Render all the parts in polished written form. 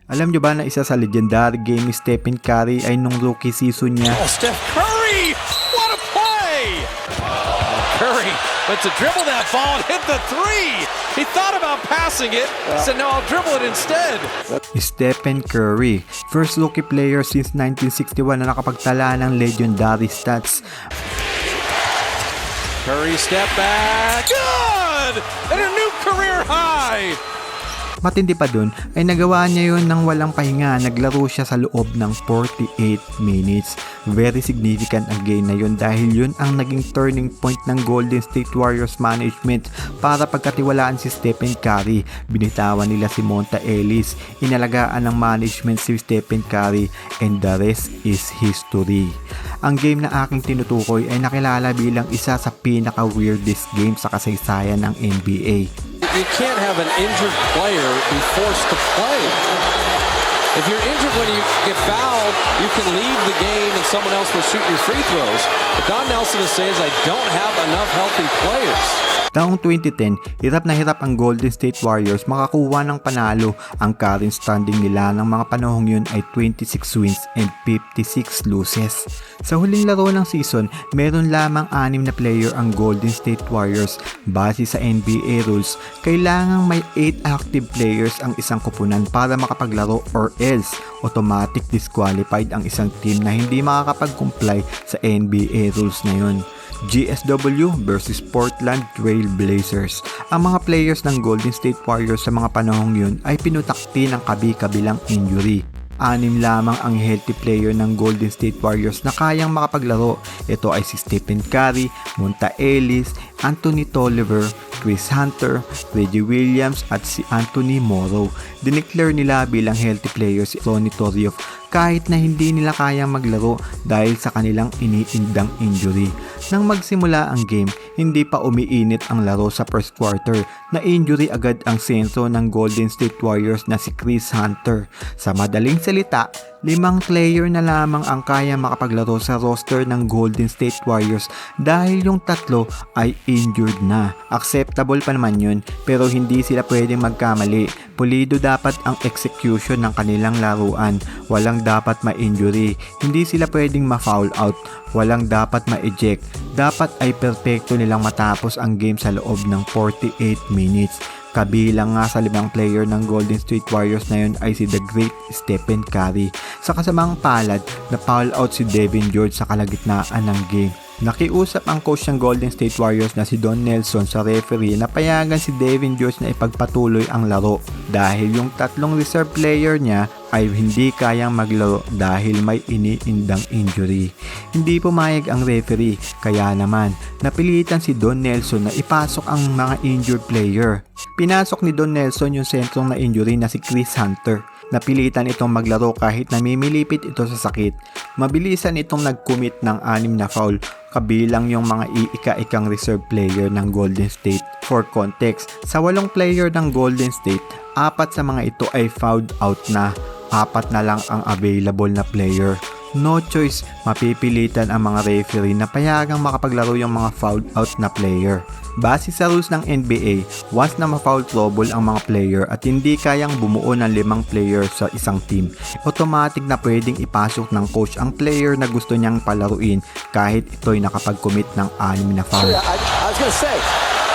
Alam nyo ba na isa sa legendary game ni Stephen Curry ay nung rookie season niya? Oh, Steph Curry! What a play! Curry, but to dribble that ball and hit the three! He thought about passing it, said no, I'll dribble it instead. Stephen Curry, first rookie player since 1961 na nakapagtala ng legendary stats. Curry step back, good! And a new career high! Matindi pa dun ay nagawa niya yun ng walang pahinga. Naglaro siya sa loob ng 48 minutes. Very significant ang game na yun dahil yun ang naging turning point ng Golden State Warriors management para pagkatiwalaan si Stephen Curry. Binitawan nila si Monta Ellis, inalagaan ng management si Stephen Curry, and the rest is history. Ang game na aking tinutukoy ay nakilala bilang isa sa pinaka-weirdest game sa kasaysayan ng NBA. You can't have an injured player be forced to play. If you're injured when you get fouled, you can leave the game and someone else will shoot your free throws. But Don Nelson is saying, I don't have enough healthy players. Taong 2010, hirap na hirap ang Golden State Warriors makakuha ng panalo. Ang current standing nila ng mga panahong yun ay 26 wins and 56 losses. Sa huling laro ng season, meron lamang 6 na player ang Golden State Warriors. Base sa NBA rules, kailangang may 8 active players ang isang koponan para makapaglaro or else automatic disqualified ang isang team na hindi makakapag-comply sa NBA rules na yun. GSW versus Portland Trail Blazers. Ang mga players ng Golden State Warriors sa mga panahong yun ay pinutakti ng kabi-kabilang injury. 6 lamang ang healthy player ng Golden State Warriors na kayang makapaglaro. Ito ay si Stephen Curry, Monta Ellis, Anthony Tolliver, Chris Hunter, Reggie Williams at si Anthony Morrow. Dineclare nila bilang healthy players si Ronny Torioff kahit na hindi nila kayang maglaro dahil sa kanilang iniindang injury. Nang magsimula ang game, hindi pa umiinit ang laro sa first quarter. Na-injury agad ang sentro ng Golden State Warriors na si Chris Hunter. Sa madaling salita, 5 player na lamang ang kaya makapaglaro sa roster ng Golden State Warriors dahil yung 3 ay injured na. Acceptable pa naman yun pero hindi sila pwedeng magkamali. Pulido dapat ang execution ng kanilang laruan. Walang dapat ma-injury. Hindi sila pwedeng ma-foul out. Walang dapat ma-eject. Dapat ay perpekto nilang matapos ang game sa loob ng 48 minutes. Kabilang nga sa 5 player ng Golden State Warriors na yun ay si The Great Stephen Curry. Sa kasamang palad, na-foul out si Devin George sa kalagitnaan ng game. Nakiusap ang coach ng Golden State Warriors na si Don Nelson sa referee na payagan si Devin George na ipagpatuloy ang laro dahil yung 3 reserve player niya ay hindi kayang maglaro dahil may iniindang injury. Hindi pumayag ang referee kaya naman napilitan si Don Nelson na ipasok ang mga injured player. Pinasok ni Don Nelson yung sentrong na injury na si Chris Hunter. Napilitan itong maglaro kahit namimilipit ito sa sakit. Mabilisan itong nag-commit ng 6 na foul kabilang yung mga iika-ikang reserve player ng Golden State. For context, sa 8 player ng Golden State, 4 sa mga ito ay fouled out na. 4 na lang ang available na player. No choice, mapipilitan ang mga referee na payagang makapaglaro yung mga fouled out na player. Base sa rules ng NBA, once na ma-foul trouble ang mga player at hindi kayang bumuo ng 5 players sa isang team, automatic na pwedeng ipasok ng coach ang player na gusto niyang palaruin kahit ito'y nakapag-commit ng 6 na foul. I was gonna say,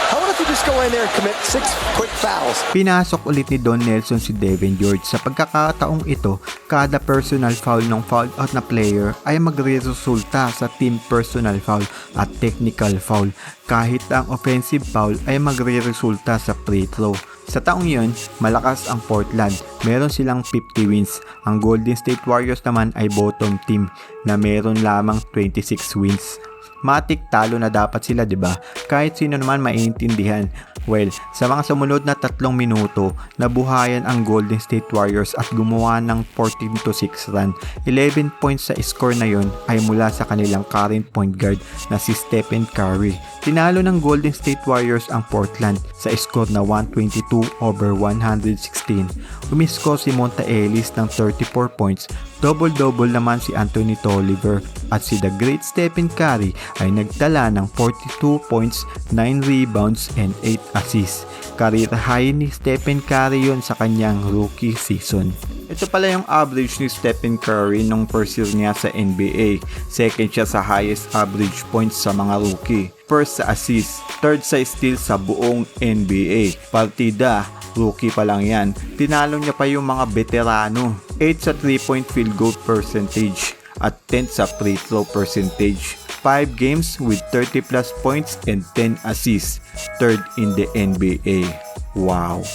how about if you just go in there and commit 6 quick fouls? Pinasok ulit ni Don Nelson si Devin George. Sa pagkakataong ito, kada personal foul ng fouled out na player ay magre-resulta sa team personal foul at technical foul. Kahit ang offensive foul ay magre-resulta sa free throw. Sa taong yun, malakas ang Portland. Meron silang 50 wins. Ang Golden State Warriors naman ay bottom team na meron lamang 26 wins. Matik talo na dapat sila, 'di ba? Kahit sino naman maiintindihan. Well, sa mga sumunod na 3 minuto, nabuhayan ang Golden State Warriors at gumawa ng 14-6 run. 11 points sa score na yon ay mula sa kanilang current point guard na si Stephen Curry. Tinalo ng Golden State Warriors ang Portland sa score na 122/116. Umiskor si Monta Ellis ng 34 points. Double-double naman si Anthony Tolliver at si The Great Stephen Curry ay nagtala ng 42 points, 9 rebounds and 8 assists. Career high ni Stephen Curry yun sa kanyang rookie season. Ito pala yung average ni Stephen Curry nung first year niya sa NBA. Second siya sa highest average points sa mga rookie. First sa assist, third sa steal sa buong NBA. Partida, rookie pa lang yan. Tinalo niya pa yung mga veterano. 8 sa 3-point field goal percentage at 10 sa free throw percentage. 5 games with 30 plus points and 10 assists. Third in the NBA. Wow!